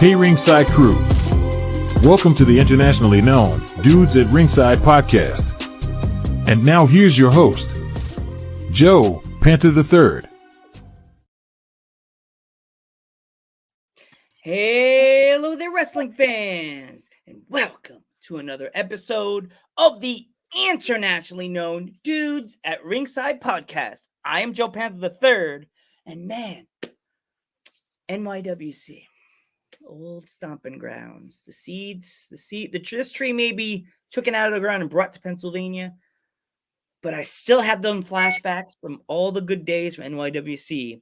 Hey Ringside crew. Welcome to the internationally known Dudes at Ringside podcast. And now here's your host, Joe Panther III. Hello there, wrestling fans, and welcome to another episode of the internationally known Dudes at Ringside podcast. I am Joe Panther III, and man, NYWC, old stomping grounds. This tree may be taken out of the ground and brought to Pennsylvania, but I still have them flashbacks from all the good days from NYWC.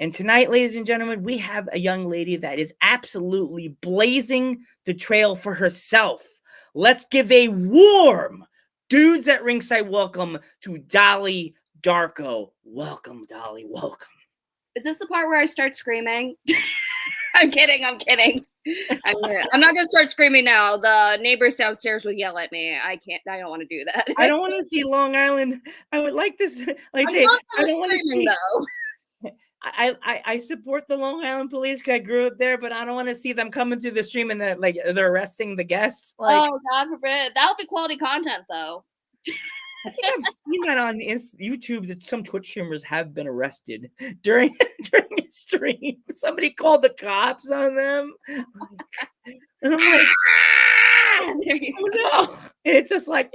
And tonight, ladies and gentlemen, we have a young lady that is absolutely blazing the trail for herself. Let's give a warm Dudes at Ringside welcome to Dolli Darko. Welcome, Dolli. Welcome. Is this the part where I start screaming? I'm kidding. I'm not going to start screaming now. The neighbors downstairs would yell at me. I don't want to do that. I don't want to see Long Island. I would like this. I don't want to see though. I support the Long Island police because I grew up there, but I don't want to see them coming through the stream and they're arresting the guests. Oh, God forbid. That would be quality content, though. I think I've seen that on YouTube that some Twitch streamers have been arrested during a stream. Somebody called the cops on them. And I'm like, oh no. It's just like,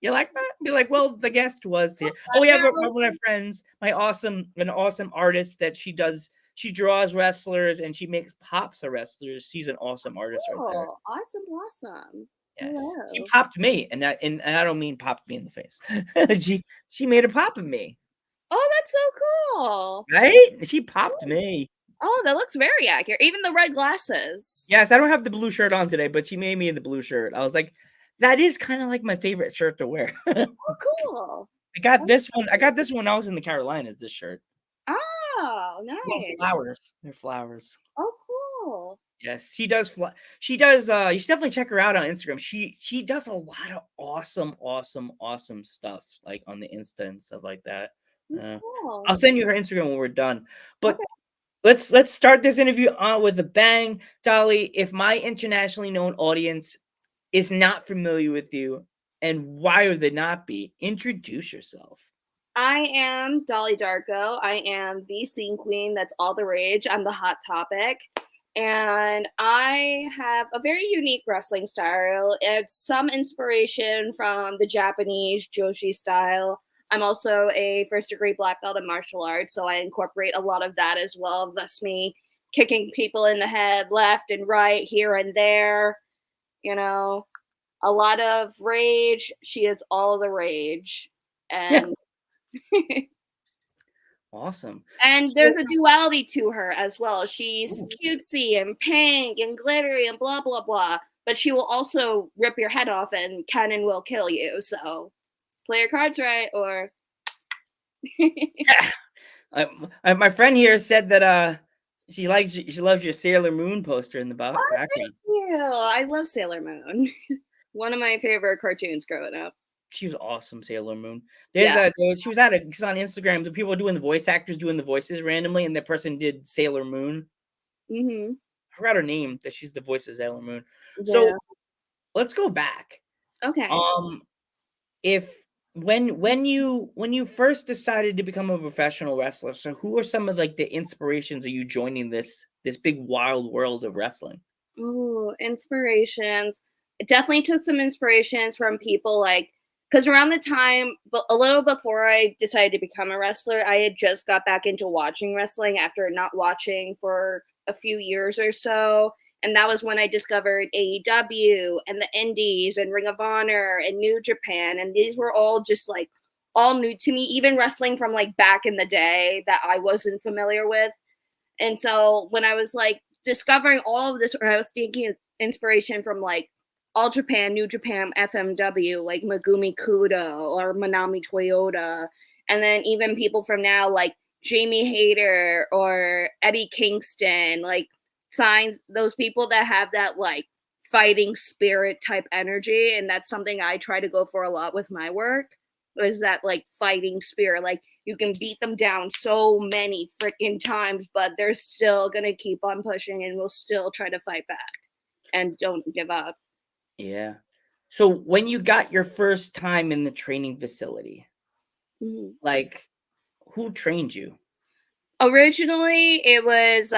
you're like, be like, well, the guest was here. Oh, we have one of my friends, an awesome artist that she draws wrestlers and she makes pops of wrestlers. She's an awesome artist right there. Awesome. Yes. She popped me, and I don't mean popped me in the face. she made a pop of me. Oh, that's so cool. Right? She popped me. Oh, that looks very accurate. Even the red glasses. Yes, I don't have the blue shirt on today, but she made me in the blue shirt. I was like, that is kind of like my favorite shirt to wear. Oh, cool. I got this one when I was in the Carolinas, this shirt. Oh, nice. Well, flowers. They're flowers. Oh, cool. Yes, she does. She does. You should definitely check her out on Instagram. She does a lot of awesome stuff, like on the Insta and stuff like that. Cool. I'll send you her Instagram when we're done. But okay. Let's start this interview with a bang, Dolli. If my internationally known audience is not familiar with you, and why would they not be? Introduce yourself. I am Dolli Darko. I am the scene queen. That's all the rage. I'm the hot topic. And I have a very unique wrestling style. It's some inspiration from the Japanese Joshi style. I'm also a first-degree black belt in martial arts, so I incorporate a lot of that as well. Thus me kicking people in the head left and right, here and there. You know, a lot of rage. She is all the rage. And awesome. And there's a duality to her as well. She's cutesy and pink and glittery and blah, blah, blah. But she will also rip your head off and can and will kill you. So play your cards right or... My friend here said that she loves your Sailor Moon poster in the background. Thank you. I love Sailor Moon. One of my favorite cartoons growing up. She was awesome, Sailor Moon. She was on Instagram. The people doing the voice actors doing the voices randomly, and that person did Sailor Moon. Mm-hmm. I forgot her name. That she's the voice of Sailor Moon. Yeah. So let's go back. Okay. When you first decided to become a professional wrestler, so who are some of like the inspirations of you joining this big wild world of wrestling? Ooh, inspirations. It definitely took some inspirations from people like, because around the time, but a little before I decided to become a wrestler, I had just got back into watching wrestling after not watching for a few years or so. And that was when I discovered AEW and the Indies and Ring of Honor and New Japan. And these were all just like all new to me, even wrestling from like back in the day that I wasn't familiar with. And so when I was like discovering all of this, or I was taking inspiration from like All Japan, New Japan, FMW, like Megumi Kudo or Manami Toyota. And then even people from now like Jamie Hayter or Eddie Kingston, like signs, those people that have that like fighting spirit type energy. And that's something I try to go for a lot with my work. is that like fighting spirit. Like you can beat them down so many freaking times, but they're still gonna keep on pushing and will still try to fight back and don't give up. Yeah. So when you got your first time in the training facility, like who trained you? Originally, it was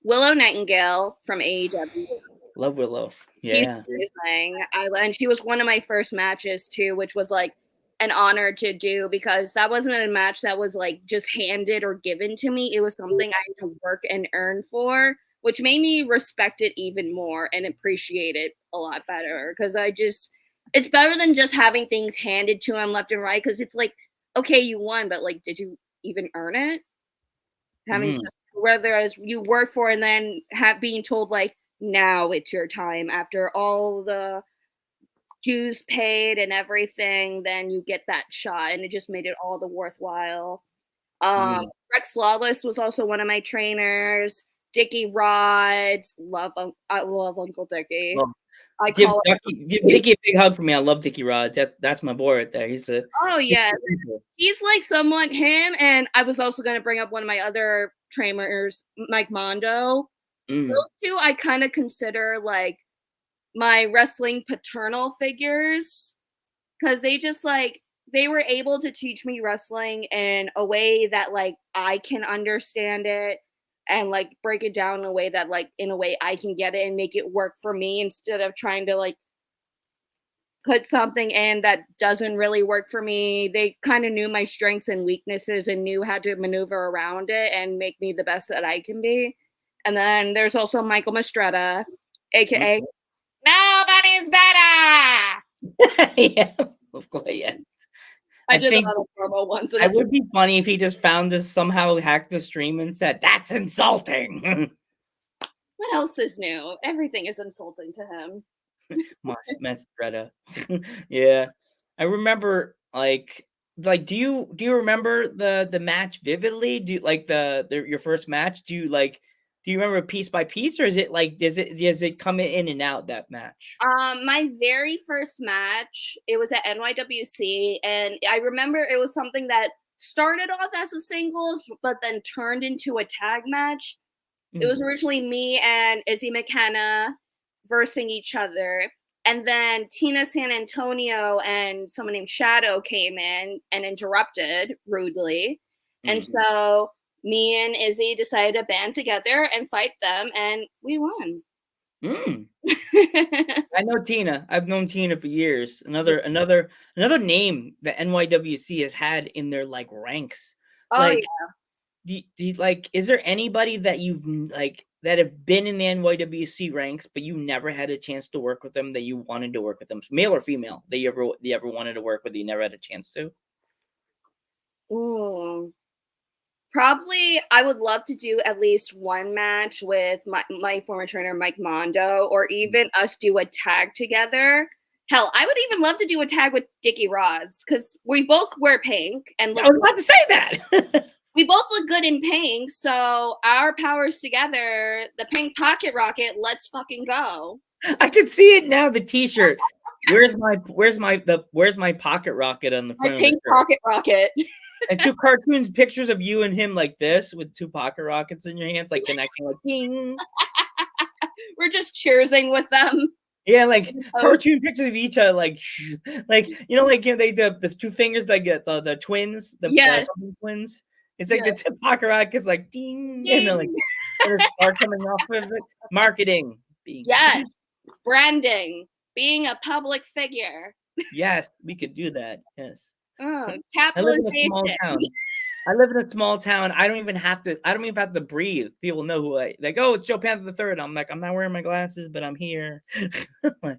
Willow Nightingale from AEW. Love Willow. She's Yeah. amazing. And she was one of my first matches too, which was like an honor to do because that wasn't a match that was like just handed or given to me. It was something I had to work and earn for, which made me respect it even more and appreciate it a lot better. Because it's better than just having things handed to him left and right. Because it's like, okay, you won, but like, did you even earn it? Having stuff, whereas you work for and then being told like, now it's your time after all the dues paid and everything, then you get that shot, and it just made it all the worthwhile. Rex Lawless was also one of my trainers. Dickie Rods, I love Uncle Dickie. Give Dickie a big hug for me. I love Dickie Rod. That's my boy right there. He's like someone, him, and I was also going to bring up one of my other trainers, Mike Mondo. Those two I kind of consider like my wrestling paternal figures because they were able to teach me wrestling in a way that like I can understand it and like break it down in a way that like in a way I can get it and make it work for me instead of trying to like put something in that doesn't really work for me. They kind of knew my strengths and weaknesses and knew how to maneuver around it and make me the best that I can be. And then there's also Michael Mastretta, aka Nobody's Better. Yeah, of course, yes. I did another promo once. It would be funny if he just found us somehow, hacked the stream, and said, "That's insulting." What else is new? Everything is insulting to him. Mastretta. Yeah, I remember like do you remember the match vividly? Do you like your first match? Do you remember piece by piece, or is it like does it come in and out that match? My very first match, it was at NYWC, and I remember it was something that started off as a singles, but then turned into a tag match. It was originally me and Izzy McKenna versing each other, and then Tina San Antonio and someone named Shadow came in and interrupted rudely, and so me and Izzy decided to band together and fight them, and we won. I know Tina. I've known Tina for years. Another name that NYWC has had in their like ranks. Oh yeah. Is there anybody that you've like that have been in the NYWC ranks, but you never had a chance to work with them that you wanted to work with them, male or female, that you ever wanted to work with, you never had a chance to? Probably I would love to do at least one match with my former trainer, Mike Mondo, or even us do a tag together. Hell, I would even love to do a tag with Dickie Rods because we both wear pink. And I was about to say that. We both look good in pink, so our powers together, the pink pocket rocket, let's fucking go. I can see it now, the t-shirt. Where's my pocket rocket on the front? My pink pocket rocket. And two cartoons, pictures of you and him like this with two pocket rockets in your hands, like connecting, like ding. We're just cheersing with them. Yeah, like cartoon pictures of each other, like you know, like they the two fingers, like the twins, the twins. It's like the two pocket rockets, like ding, and then like are coming off of it. Marketing, branding, being a public figure. Yes, we could do that. Yes. Capitalization. I live in a small town. I don't even have to breathe. People know who it's Joe Panther III. I'm like, I'm not wearing my glasses, but I'm here.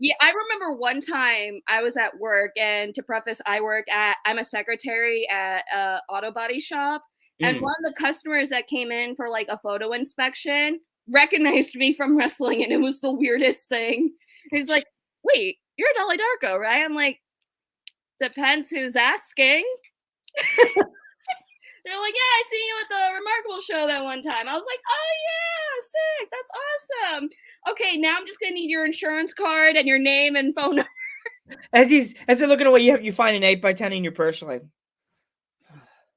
Yeah, I remember one time I was at work, and to preface, I'm a secretary at a auto body shop, and one of the customers that came in for like a photo inspection recognized me from wrestling, and it was the weirdest thing. He's like, "Wait, you're Dolli Darko, right?" I'm like, "Depends who's asking." They're like, "Yeah, I seen you at the Remarkable show that one time." I was like, "Oh yeah, sick, that's awesome. Okay, now I'm just gonna need your insurance card and your name and phone number." As they're looking away, you find an 8x10 in your purse, like.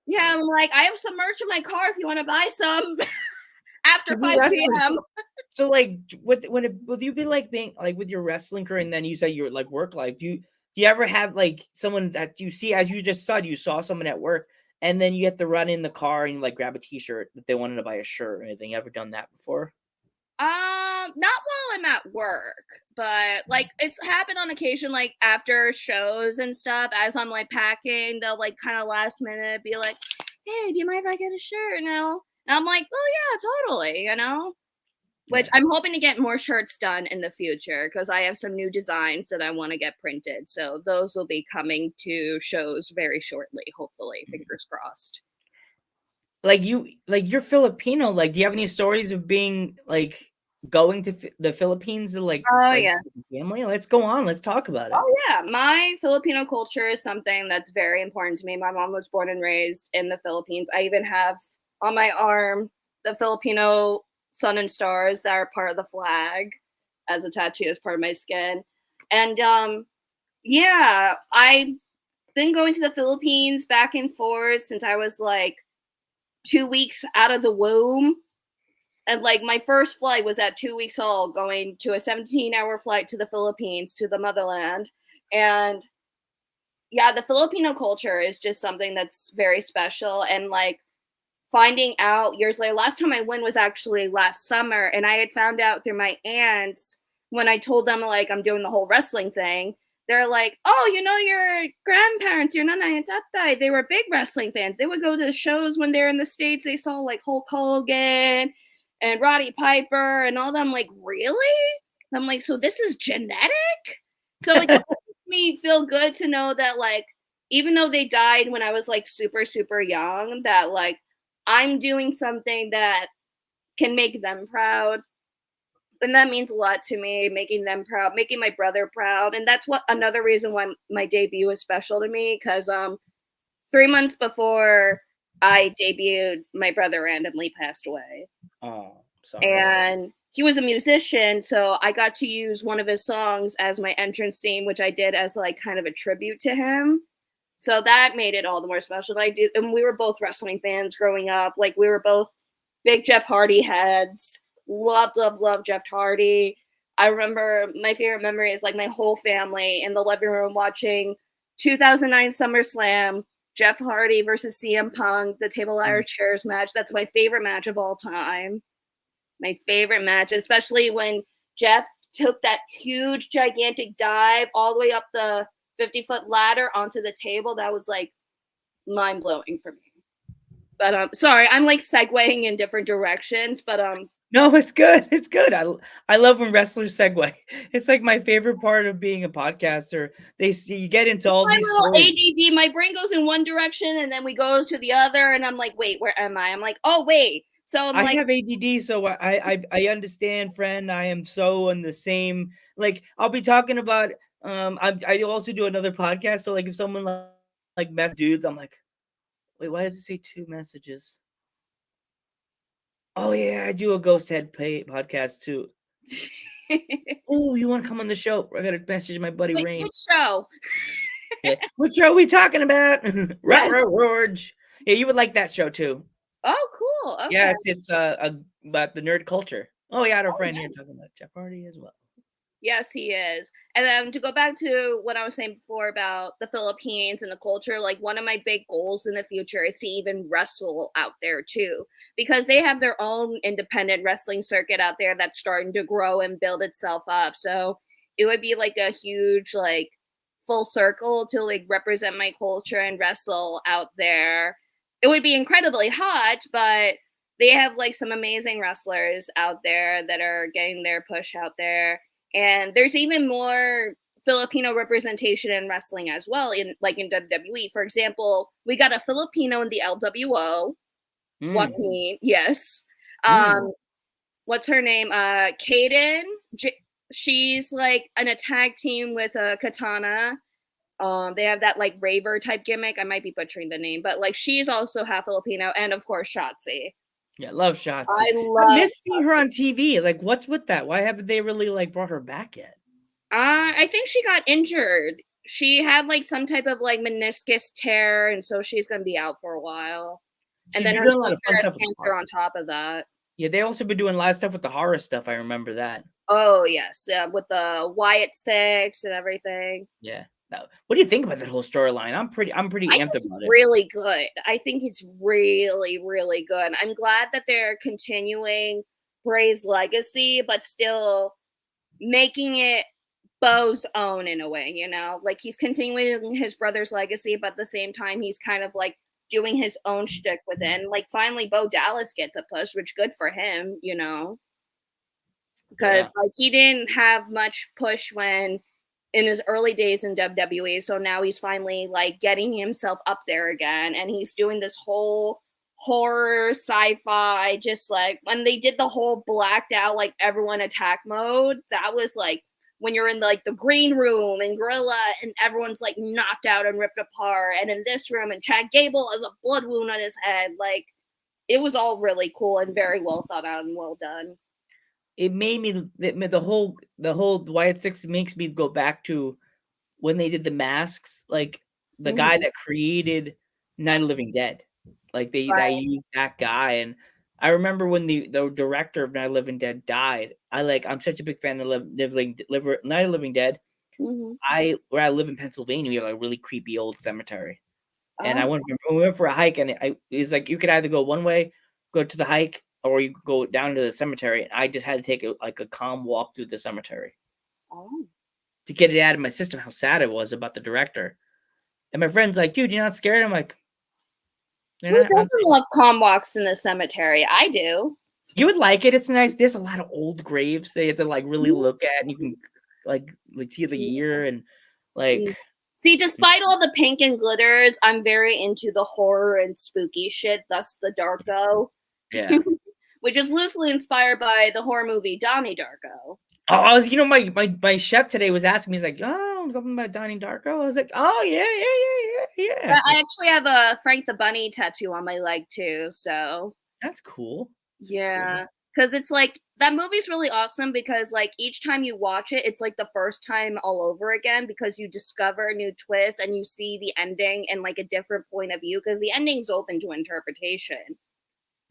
Yeah, I'm like, I have some merch in my car if you want to buy some after Have you 5 wrestled? p.m. So like, would you be like being like with your wrestling career, and then you say your like work life? Do you ever have like someone that you see, as you just said, you saw someone at work, and then you have to run in the car and like grab a T-shirt that they wanted to buy a shirt or anything? You ever done that before? Not while I'm at work, but like it's happened on occasion, like after shows and stuff. As I'm like packing, they'll like kind of last minute be like, "Hey, do you mind if I get a shirt?" And I'm like, "Oh yeah, totally," Which Yeah. I'm hoping to get more shirts done in the future because I have some new designs that I want to get printed. So those will be coming to shows very shortly, hopefully. Fingers crossed. Like you're Filipino. Like, do you have any stories of being like going to the Philippines to Oh like yeah. family? Let's go on. Let's talk about it. Oh yeah, my Filipino culture is something that's very important to me. My mom was born and raised in the Philippines. I even have on my arm the Filipino sun and stars that are part of the flag as a tattoo as part of my skin. And yeah, I've been going to the Philippines back and forth since I was like 2 weeks out of the womb. And like my first flight was at 2 weeks old, going to a 17-hour flight to the Philippines, to the motherland. And yeah, the Filipino culture is just something that's very special. And like finding out years later, last time I went was actually last summer. And I had found out through my aunts when I told them like I'm doing the whole wrestling thing. They're like, "Oh, you know, your grandparents, your nana and tatay, they were big wrestling fans. They would go to the shows when they're in the States. They saw like Hulk Hogan and Roddy Piper and all that." I'm like, "Really?" I'm like, "So this is genetic?" So it makes me feel good to know that like, even though they died when I was like super, super young, that like I'm doing something that can make them proud. And that means a lot to me, making them proud, making my brother proud. And that's what another reason why my debut is special to me, because 3 months before I debuted, my brother randomly passed away. Oh, sorry. And he was a musician, so I got to use one of his songs as my entrance theme, which I did as like kind of a tribute to him. So that made it all the more special. And we were both wrestling fans growing up. Like we were both big Jeff Hardy heads. Loved, loved, loved Jeff Hardy. I remember my favorite memory is like my whole family in the living room watching 2009 SummerSlam, Jeff Hardy versus CM Punk, the table ladder chairs match. That's my favorite match of all time. My favorite match, especially when Jeff took that huge, gigantic dive all the way up the 50-foot ladder onto the table. That was like mind blowing for me. But sorry, I'm like segueing in different directions. But No, it's good. It's good. I love when wrestlers segue. It's like my favorite part of being a podcaster. You get into all my these little stories. ADD, my brain goes in one direction and then we go to the other, and I'm like, wait, where am I? I'm like, oh wait. So I'm I like, have ADD, so I understand, friend. I am so on the same. Like I'll be talking about. I also do another podcast. So like if someone like meth dudes, I'm like, wait, why does it say 2 messages? Oh yeah, I do a ghost head podcast too. Oh, you want to come on the show? I got to message my buddy wait, Rain. which show? Yeah. What show are we talking about? Yes. George. Yeah, you would like that show too. Oh, cool. Okay. Yes, it's about the nerd culture. Oh, yeah, I had a Oh, friend yeah. here talking about Jeff Hardy as well. Yes, he is. And then to go back to what I was saying before about the Philippines and the culture, like one of my big goals in the future is to even wrestle out there too, because they have their own independent wrestling circuit out there that's starting to grow and build itself up. So it would be like a huge, like, full circle to like represent my culture and wrestle out there. It would be incredibly hot, but they have like some amazing wrestlers out there that are getting their push out there. And there's even more Filipino representation in wrestling as well, in like in WWE. For example, we got a Filipino in the LWO, Joaquin. Yes. What's her name? Kaden. She's like in a tag team with a Katana. They have that like raver type gimmick. I might be butchering the name, but like she's also half Filipino, and of course Shotzi. Yeah, love Shotzi. I I love miss seeing her on TV. Like, what's with that? Why haven't they really like brought her back yet? I think she got injured. She had like some type of like meniscus tear, and so she's gonna be out for a while. And She's then been her doing a lot of sister fun has stuff with the cancer on top of that. Yeah, they also been doing a lot of stuff with the horror stuff. I remember that. Oh yes, yeah, with the Wyatt Six and everything. Yeah. Now, what do you think about that whole storyline? I'm pretty I amped think it's about it. really good. I think it's really, really good. I'm glad that they're continuing Bray's legacy, but still making it Bo's own in a way, Like he's continuing his brother's legacy, but at the same time, he's kind of like doing his own shtick within. Like finally, Bo Dallas gets a push, which good for him, Yeah. because like he didn't have much push when in his early days in WWE. So now he's finally like getting himself up there again, and he's doing this whole horror sci-fi. Just like when they did the whole blacked out like everyone attack mode, that was like when you're in like the green room and Gorilla and everyone's like knocked out and ripped apart, and in this room and Chad Gable has a blood wound on his head. Like it was all really cool and very well thought out and well done. It made me the whole Wyatt Six makes me go back to when they did the masks, like the guy that created Night of the Living Dead. Like they used that guy, and I remember when the director of Night of the Living Dead died. I'm such a big fan of Night of the Living Dead. Where I live in Pennsylvania, we have a really creepy old cemetery. And we went for a hike, and it was like you could either go one way, go to the hike, or you could go down to the cemetery. And I just had to take a calm walk through the cemetery to get it out of my system how sad it was about the director. And my friend's like, "Dude, you're not scared?" I'm like, who doesn't love calm walks in the cemetery? I do. You would like it. It's nice. There's a lot of old graves they have to like really look at, and you can like see the year and like. See, despite all the pink and glitters, I'm very into the horror and spooky shit, thus the Darko. Yeah. Which is loosely inspired by the horror movie Donnie Darko. Oh, my chef today was asking me, he's like, "Oh, something about Donnie Darko." I was like, "Oh, yeah. I actually have a Frank the Bunny tattoo on my leg too, so. That's cool. Yeah. Because it's like that movie's really awesome because like each time you watch it, it's like the first time all over again because you discover a new twist and you see the ending in like a different point of view because the ending's open to interpretation.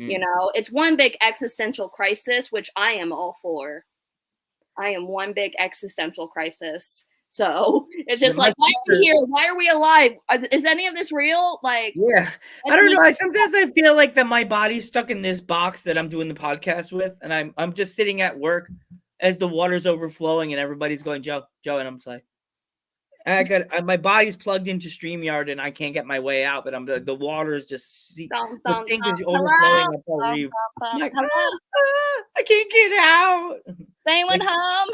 It's one big existential crisis, which I am all for. I am one big existential crisis. So it's just like, why are we here? Why are we alive? Is any of this real? Like, yeah, I don't know. Sometimes I feel like that my body's stuck in this box that I'm doing the podcast with, and I'm just sitting at work as the water's overflowing and everybody's going, Joe, and I'm like, my body's plugged into StreamYard and I can't get my way out, but the water is just the sink is overflowing. I'm like, I can't get out. Is anyone home?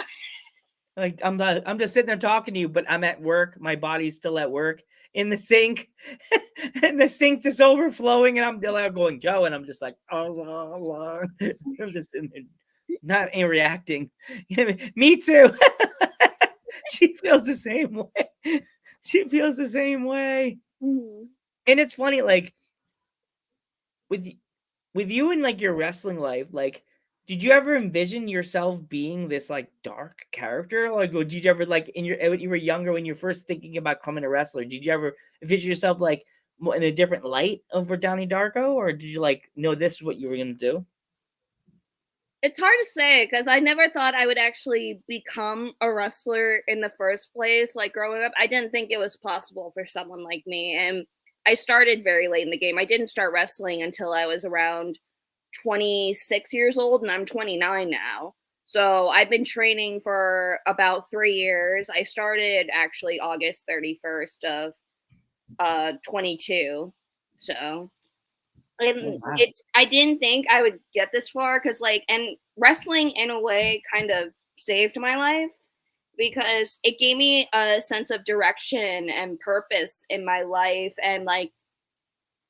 Like I'm just sitting there talking to you, but I'm at work. My body's still at work in the sink, and the sink's just overflowing, and I'm going, Joe, and I'm just like, oh, I'm just sitting there, not reacting. Me too. She feels the same way. She feels the same way. Mm-hmm. And it's funny, like with you and like your wrestling life, like. Did you ever envision yourself being this like dark character? Like, did you ever like when you were younger when you were first thinking about becoming a wrestler? Did you ever envision yourself like in a different light over Donnie Darko, or did you like know this is what you were gonna do? It's hard to say because I never thought I would actually become a wrestler in the first place. Like growing up, I didn't think it was possible for someone like me, and I started very late in the game. I didn't start wrestling until I was around 26 years old, and I'm 29 now. So I've been training for about 3 years. I started actually August 31st of 22. So and I didn't think I would get this far because and wrestling in a way kind of saved my life because it gave me a sense of direction and purpose in my life and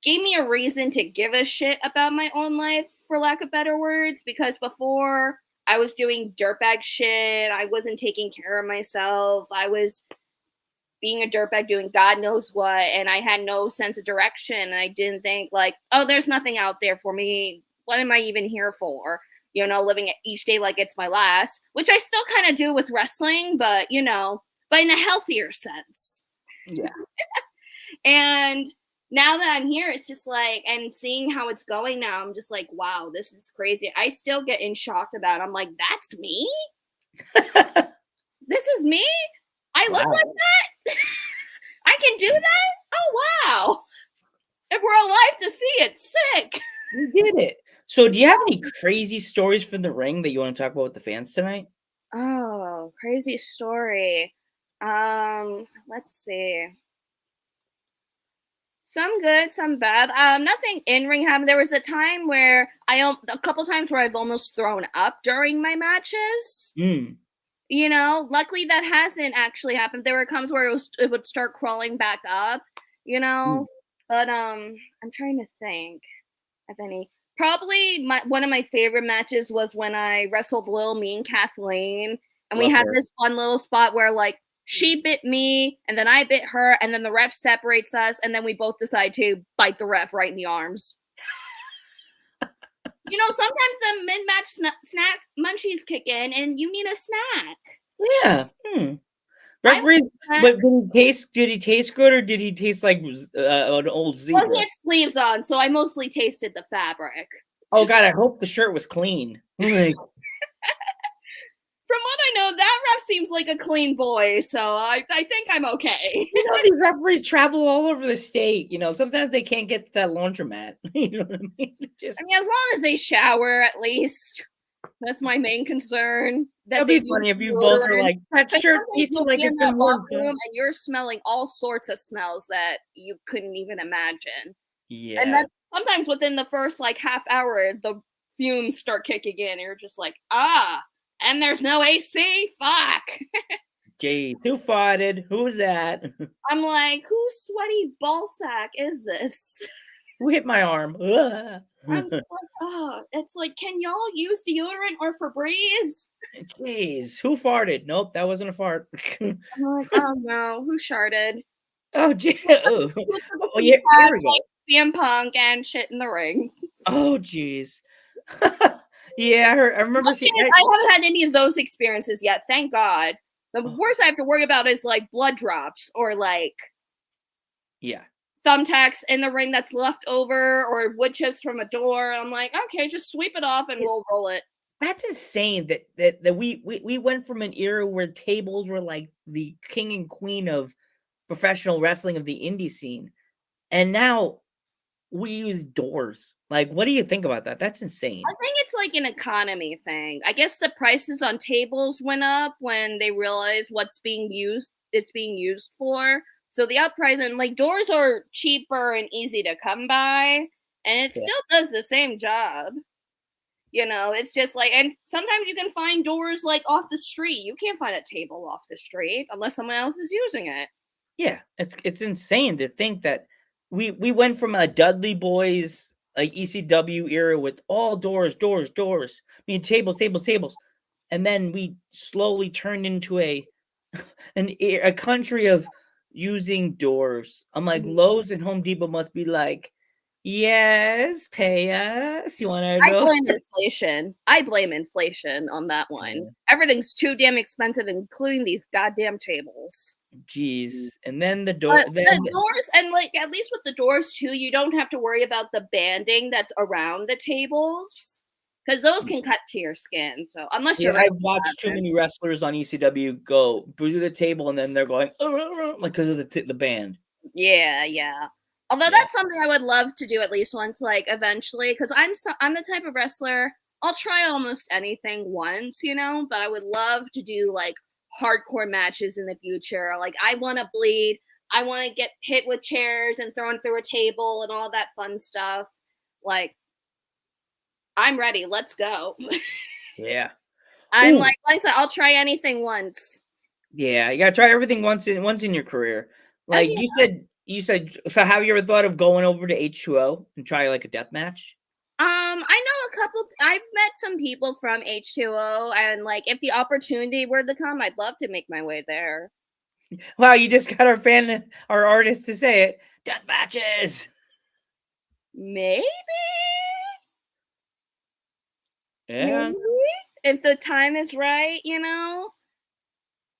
gave me a reason to give a shit about my own life, for lack of better words, because before I was doing dirtbag shit. I wasn't taking care of myself. I was being a dirtbag doing God knows what, and I had no sense of direction. And I didn't think oh, there's nothing out there for me. What am I even here for? living each day like it's my last, which I still kind of do with wrestling, but but in a healthier sense. Yeah. And now that I'm here, it's just like, and seeing how it's going now, I'm just like, wow, this is crazy. I still get in shock about it. I'm like, that's me? This is me? I look like that? I can do that? Oh, wow. If we're alive to see it, sick. You did it. So do you have any crazy stories from the ring that you want to talk about with the fans tonight? Oh, crazy story. Let's see. Some good, some bad. Nothing in ring happened. There was a time where a couple times where I've almost thrown up during my matches. Luckily that hasn't actually happened. There were times where it would start crawling back up. But I'm trying to think of any. Probably one of my favorite matches was when I wrestled Lil Me and Kathleen, and we had this fun little spot where like she bit me, and then I bit her, and then the ref separates us, and then we both decide to bite the ref right in the arms. Sometimes the mid-match snack munchies kick in, and you need a snack. Yeah. Referee, but did he taste good, or did he taste like an old zebra? Well, he had sleeves on, so I mostly tasted the fabric. Oh God, I hope the shirt was clean. From what I know, that ref seems like a clean boy, so I think I'm okay. These referees travel all over the state. Sometimes they can't get to that laundromat. You know what I mean? As long as they shower, at least. That's my main concern. That'd be funny if you both are like, that shirt tastes like it's been worn. And you're smelling all sorts of smells that you couldn't even imagine. Yeah. And that's sometimes within the first like half hour, the fumes start kicking in. And you're just like, and there's no AC? Fuck. Jeez, who farted? Who's that? I'm like, whose sweaty ball sack is this? Who hit my arm? I'm just like, it's like, can y'all use deodorant or Febreze? Jeez, who farted? Nope, that wasn't a fart. I'm like, oh no, who sharted? Oh, geez. Oh, yeah, here we go. CM Punk and shit in the ring. Oh, jeez. Yeah, I remember seeing. I haven't had any of those experiences yet. Thank God. The worst I have to worry about is like blood drops or like, thumbtacks in the ring that's left over or wood chips from a door. I'm like, okay, just sweep it off and we'll roll it. That's insane that we went from an era where tables were like the king and queen of professional wrestling of the indie scene, and now we use doors. Like, what do you think about that? That's insane. I think it's like an economy thing. I guess the prices on tables went up when they realized it's being used for. So the up price, and like doors are cheaper and easy to come by, and it still does the same job. It's just like, and sometimes you can find doors like off the street. You can't find a table off the street unless someone else is using it. Yeah, it's insane to think that we went from a Dudley Boys like ECW era with all doors. I mean tables, and then we slowly turned into a country of using doors. I'm like, Lowe's and Home Depot must be like, yes, pay us. You want to know? I blame inflation on that one. Yeah. Everything's too damn expensive, including these goddamn tables. Jeez. And then the doors, and like at least with the doors too, you don't have to worry about the banding that's around the tables, because those can cut to your skin. So unless I've watched too many wrestlers on ECW go through the table and then they're going like because of the band. Yeah. Although that's something I would love to do at least once, like eventually, because I'm the type of wrestler, I'll try almost anything once, but I would love to do like hardcore matches in the future. Like I want to bleed, I want to get hit with chairs and thrown through a table and all that fun stuff. Like, I'm ready. Let's go. Yeah. I'm like I said, I'll try anything once. Yeah, you gotta try everything once in your career. Like you said. So, have you ever thought of going over to H2O and try like a death match? I know a couple. I've met some people from H2O, and like if the opportunity were to come, I'd love to make my way there. Wow, you just got our artist to say it. Death matches. Maybe. Yeah. Maybe if the time is right, you know.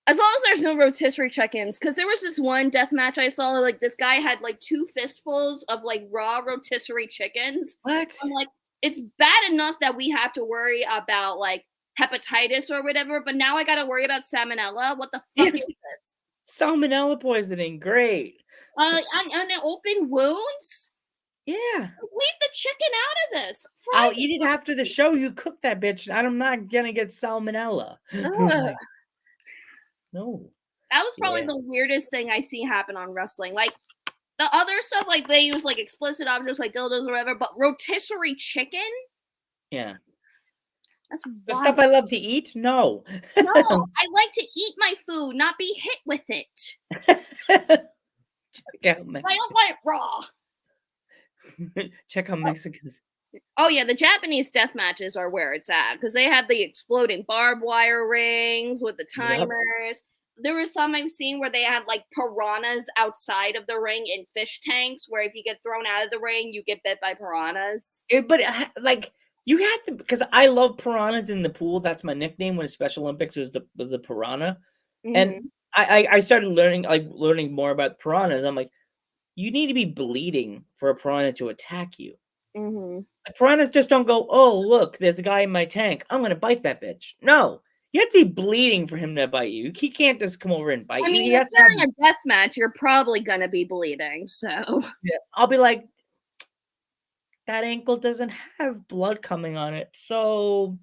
As long as there's no rotisserie check-ins, because there was this one death match I saw, like this guy had like 2 fistfuls of like raw rotisserie chickens. What? I'm like, it's bad enough that we have to worry about like hepatitis or whatever, but now I gotta worry about salmonella. What the fuck Yeah. is this? Salmonella poisoning. Great. On open wounds? Yeah. Leave the chicken out of this. I'll Fry eat it after the show. You cook that bitch. I'm not gonna get salmonella. Ugh. No. That was probably Yeah. the weirdest thing I see happen on wrestling. Like the other stuff, like they use like explicit objects like dildos or whatever, but rotisserie chicken? Yeah. That's The wild. stuff I love to eat? No. No, I like to eat my food, not be hit with it. Check out I don't Mexican. want it raw. Check out Mexicans. Oh yeah, the Japanese death matches are where it's at because they have the exploding barbed wire rings with the Yep. timers. There were some I've seen where they had like piranhas outside of the ring in fish tanks, where if you get thrown out of the ring, you get bit by piranhas. But like you have to, because I love piranhas in the pool. That's my nickname when Special Olympics was the piranha. And Mhm. I started learning more about piranhas. I'm like, you need to be bleeding for a piranha to attack you. Mhm. Like, piranhas just don't go, oh, look, there's a guy in my tank. I'm going to bite that bitch. No, you have to be bleeding for him to bite you. He can't just come over and bite I you. mean, He if has to you're have, in a death match, you're probably gonna be bleeding. So yeah, I'll be like, that ankle doesn't have blood coming on it. So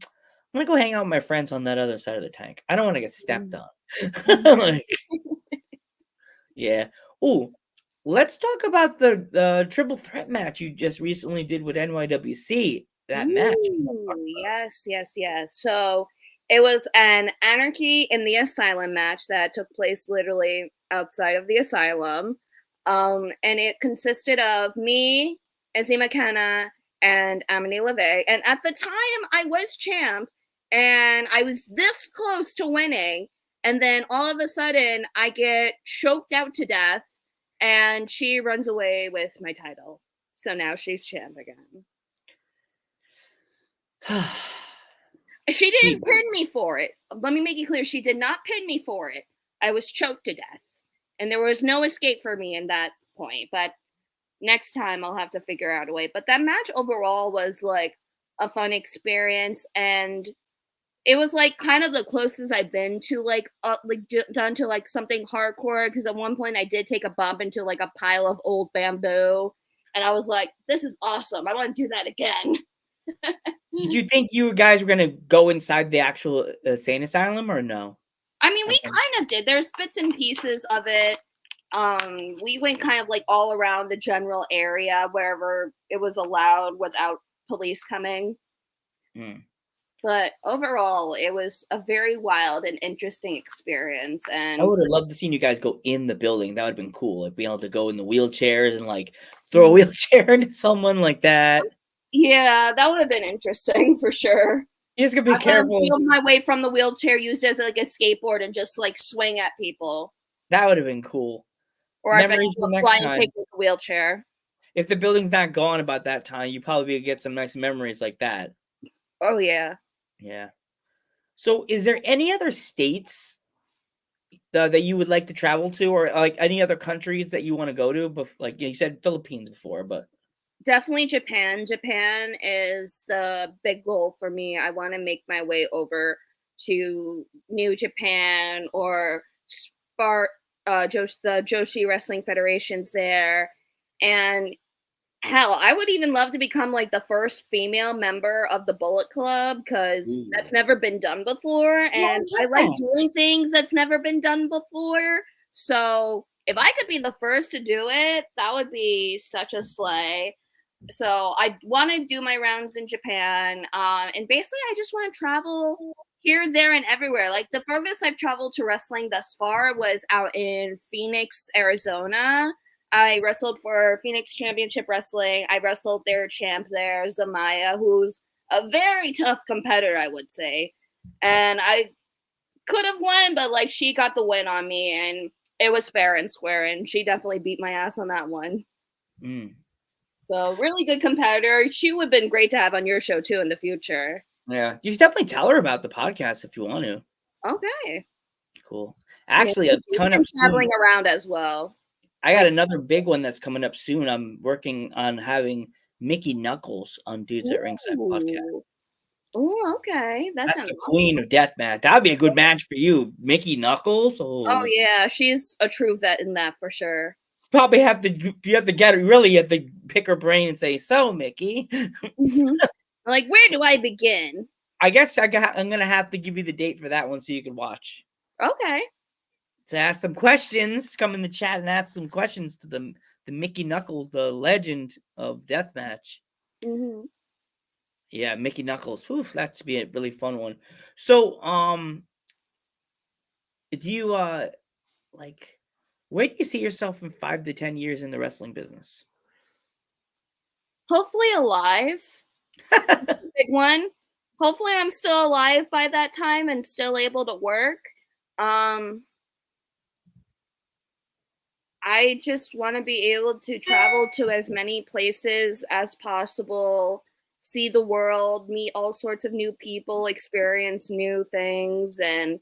I'm going to go hang out with my friends on that other side of the tank. I don't want to get stepped on. Like, yeah. Oh, let's talk about the triple threat match you just recently did with NYWC. That match. Ooh, yes. So it was an Anarchy in the Asylum match that took place literally outside of the asylum. And it consisted of me, Izzy McKenna, and Amity LeVay. And at the time, I was champ, and I was this close to winning. And then all of a sudden, I get choked out to death, and she runs away with my title. So now she's champ again. She didn't pin me for it. Let me make it clear. She did not pin me for it. I was choked to death. And there was no escape for me in that point. But next time I'll have to figure out a way. But that match overall was like a fun experience. And it was like kind of the closest I've been to done to like something hardcore. Because at one point I did take a bump into like a pile of old bamboo. And I was like, this is awesome. I want to do that again. Did you think you guys were going to go inside the actual insane asylum or no? I mean, we kind of did. There's bits and pieces of it. We went kind of like all around the general area wherever it was allowed without police coming. But overall, it was a very wild and interesting experience. And I would have loved to seen you guys go in the building. That would have been cool. Like being able to go in the wheelchairs and like throw a wheelchair into someone like that. Yeah, that would have been interesting for sure. You just gotta be careful. Feel my way from the wheelchair, used as like a skateboard, and just like swing at people. That would have been cool. Or Memories if I for next flying time. pig with a wheelchair. If the building's not gone about that time, you probably get some nice memories like that. Oh yeah. Yeah. So, is there any other states that you would like to travel to, or like any other countries that you want to go to? But like you said, Philippines before, but definitely Japan. Japan is the big goal for me. I want to make my way over to New Japan or the Joshi Wrestling Federation's there. And hell, I would even love to become like the first female member of the Bullet Club because that's never been done before. And I like doing things that's never been done before. So if I could be the first to do it, that would be such a slay. So I want to do my rounds in Japan. And basically, I just want to travel here, there, and everywhere. Like the furthest I've traveled to wrestling thus far was out in Phoenix, Arizona. I wrestled for Phoenix Championship Wrestling. I wrestled their champ there, Zamaya, who's a very tough competitor, I would say. And I could have won, but like she got the win on me, and it was fair and square, and she definitely beat my ass on that one. So really good competitor. She would have been great to have on your show too in the future. Yeah, you should definitely tell her about the podcast if you want to. Okay. Cool. Actually, yeah, it's she's coming been up soon. traveling around as well. I got like- another big one that's coming up soon. I'm working on having Mickey Knuckles on Dudes at Ringside podcast. Oh, okay. That That's sounds the queen of deathmatch. That'd be a good match for you, Mickey Knuckles. Oh yeah, she's a true vet in that for sure. Probably have to. You have to get it. Really, you have to pick her brain and say, "So, Mickey." Like, where do I begin? I guess I'm gonna have to give you the date for that one so you can watch. Okay. To ask some questions, come in the chat and ask some questions to the Mickey Knuckles, the legend of deathmatch. Mm-hmm. Yeah, Mickey Knuckles. Whew, that's be a really fun one. So, do you like, where do you see yourself in 5 to 10 years in the wrestling business? Hopefully alive. Big one. Hopefully I'm still alive by that time and still able to work. I just want to be able to travel to as many places as possible, see the world, meet all sorts of new people, experience new things. And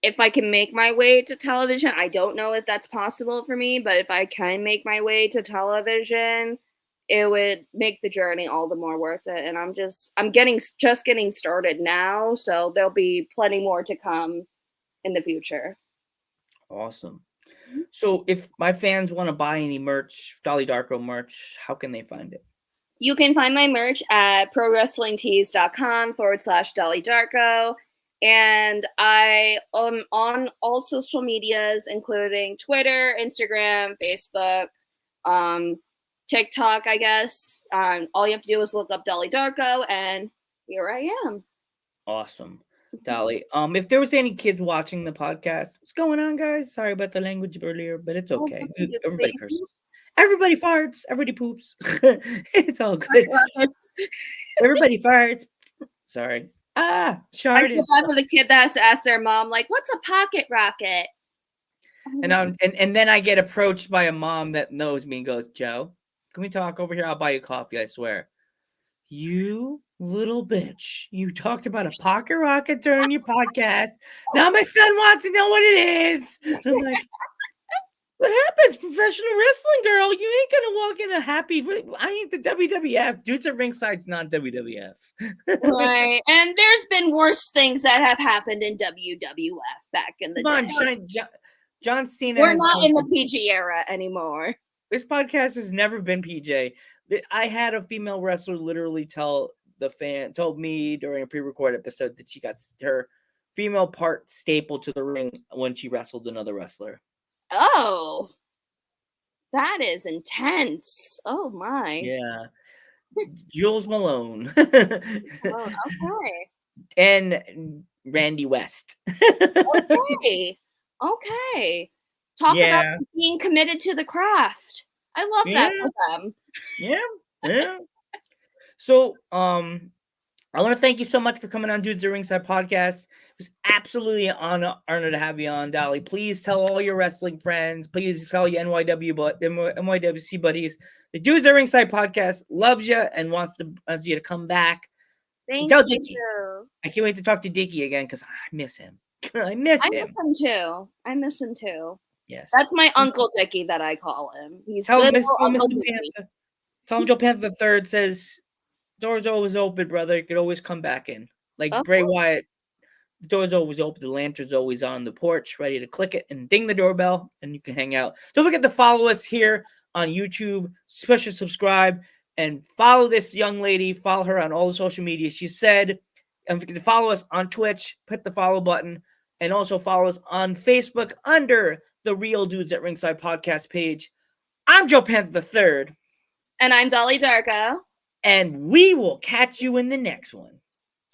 if I can make my way to television, I don't know if that's possible for me, but if I can make my way to television, it would make the journey all the more worth it. And I'm getting started now, so there'll be plenty more to come in the future. Awesome. So if my fans want to buy any merch, Dolly Darko merch, how can they find it? You can find my merch at prowrestlingtees.com/Dolly Darko. And I am on all social medias, including Twitter, Instagram, Facebook, TikTok, I guess. All you have to do is look up Dolly Darko, and here I am. Awesome. Dolly. If there was any kids watching the podcast, what's going on, guys? Sorry about the language earlier, but it's okay. Everybody curses. Everybody farts. Everybody poops. It's all good. Everybody farts. Sorry. I Sharded. feel bad for the kid that has to ask their mom, like, what's a pocket rocket? And then I get approached by a mom that knows me and goes, Joe, can we talk over here? I'll buy you coffee, I swear. You little bitch. You talked about a pocket rocket during your podcast. Now my son wants to know what it is. I'm like, what happens? Professional wrestling girl. You ain't gonna walk in a happy. I ain't the WWF. Dudes at Ringside's not WWF. Right. And there's been worse things that have happened in WWF back in the day. John Cena. We're not in the PG era anymore. This podcast has never been PJ. I had a female wrestler literally told me during a pre-recorded episode that she got her female part stapled to the ring when she wrestled another wrestler. Oh, that is intense. Oh my. Yeah. Jules Malone. Oh, okay. And Randy West. Okay. Okay. Talk about being committed to the craft. I love that for them. Yeah. So, I want to thank you so much for coming on Dudes at Ringside podcast. It was absolutely an honor to have you on, Dolly. Please tell all your wrestling friends. Please tell your NYWC buddies. The Dudes at Ringside podcast loves you and wants you to come back. Thank you. I can't wait to talk to Dickie again because I miss him. I miss him too. Yes. That's my Uncle Dickie that I call him. He's tell good him Uncle Dickie. Tell him Joe Panther III says, door's always open, brother. You could always come back in. Like Bray Wyatt, the door's always open. The lantern's always on the porch, ready to click it and ding the doorbell, and you can hang out. Don't forget to follow us here on YouTube. Especially subscribe and follow this young lady. Follow her on all the social media. She said, and forget to follow us on Twitch. Hit the follow button, and also follow us on Facebook under the Real Dudes at Ringside podcast page. I'm Joe Panther III. And I'm Dolly Darko. And we will catch you in the next one.